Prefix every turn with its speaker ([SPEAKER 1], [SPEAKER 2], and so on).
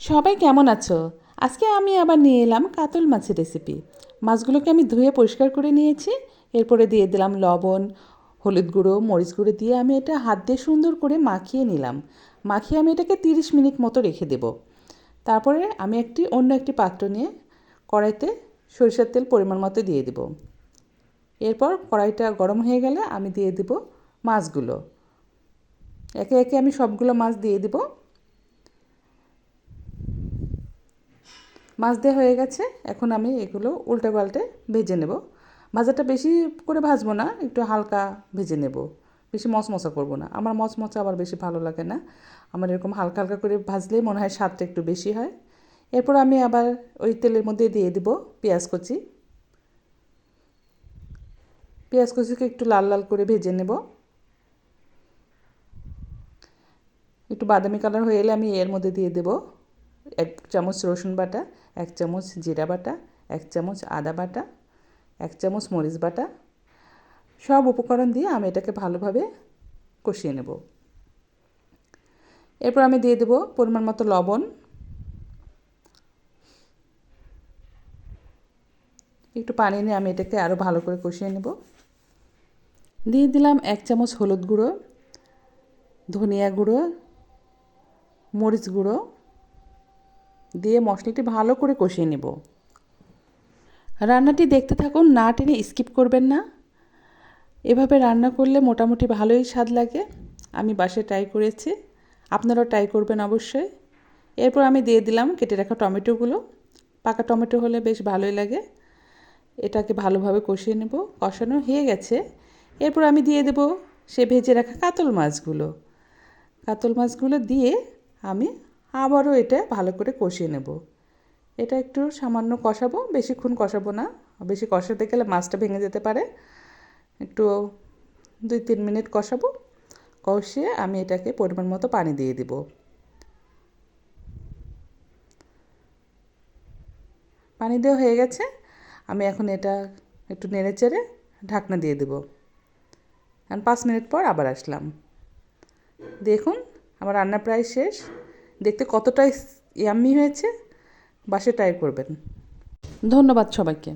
[SPEAKER 1] সবাই কেমন আছো? আজকে আমি আবার নিয়ে এলাম কাতল মাছের রেসিপি। মাছগুলোকে আমি ধুয়ে পরিষ্কার করে নিয়েছি। এরপরে দিয়ে দিলাম লবণ, হলুদ গুঁড়ো, মরিচ গুঁড়ো দিয়ে আমি এটা হাত দিয়ে সুন্দর করে মাখিয়ে নিলাম। মাখিয়ে আমি এটাকে 30 মিনিট মতো রেখে দেব। তারপরে আমি অন্য একটি পাত্র নিয়ে কড়াইতে সরিষার তেল পরিমাণ মতো দিয়ে দেব। এরপর কড়াইটা গরম হয়ে গেলে আমি দিয়ে দেব মাছগুলো। একে একে আমি সবগুলো মাছ দিয়ে দেব। মাছ দেওয়া হয়ে গেছে। এখন আমি এগুলো উল্টে পাল্টে ভেজে নেব। ভাজাটা বেশি করে ভাজবো না, একটু হালকা ভেজে নেব। বেশি মচমচা করব না, আমার মচমচা আবার বেশি ভালো লাগে না। আমার এরকম হালকা হালকা করে ভাজলেই মনে হয় স্বাদটা একটু বেশি হয়। এরপর আমি আবার ওই তেলের মধ্যে দিয়ে দেব পেঁয়াজ কুচি। পেঁয়াজ কুচিকে একটু লাল লাল করে ভেজে নেব। একটু বাদামি কালার হয়ে এলে আমি এর মধ্যে দিয়ে দেব 1 চামচ রসুন বাটা, 1 চামচ জিরা বাটা, 1 চামচ আদা বাটা, 1 চামচ মরিচ বাটা। সব উপকরণ দিয়ে আমি এটাকে ভালোভাবে কষিয়ে নেব। এরপর আমি দিয়ে দেব পরিমাণ মতো লবণ, একটু পানি নিয়ে আমি এটাকে আরও ভালো করে কষিয়ে নেব। দিয়ে দিলাম 1 চামচ হলুদ গুঁড়ো, ধনিয়া গুঁড়ো, মরিচ গুঁড়ো দিয়ে মশলাটি ভালো করে কষিয়ে নেব। রান্নাটি দেখতে থাকুন, না টেনে স্কিপ করবেন না। এভাবে রান্না করলে মোটামুটি ভালোই স্বাদ লাগে। আমি বাসায় ট্রাই করেছি, আপনারাও ট্রাই করবেন অবশ্যই। এরপর আমি দিয়ে দিলাম কেটে রাখা টমেটোগুলো। পাকা টমেটো হলে বেশ ভালোই লাগে। এটাকে ভালোভাবে কষিয়ে নেব। কষানো হয়ে গেছে। এরপর আমি দিয়ে দেব সে ভেজে রাখা কাতল মাছগুলো। কাতল মাছগুলো দিয়ে আমি আবারও এটা ভালো করে কষিয়ে নেব। এটা একটু সামান্য কষাবো, বেশিক্ষণ কষাবো না। বেশি কষাতে গেলে মাছটা ভেঙে যেতে পারে। একটু 2-3 মিনিট কষাবো। কষিয়ে আমি এটাকে পরিমাণ মতো পানি দিয়ে দেব। পানি দেওয়া হয়ে গেছে। আমি এখন এটা একটু নেড়ে চেড়ে ঢাকনা দিয়ে দেব। এখন 5 মিনিট পর আবার আসলাম। দেখুন আমার রান্না প্রায় শেষ। দেখতে কতটা ইয়াম্মি হয়েছে। বাসায় ট্রাই করবেন। ধন্যবাদ সবাইকে।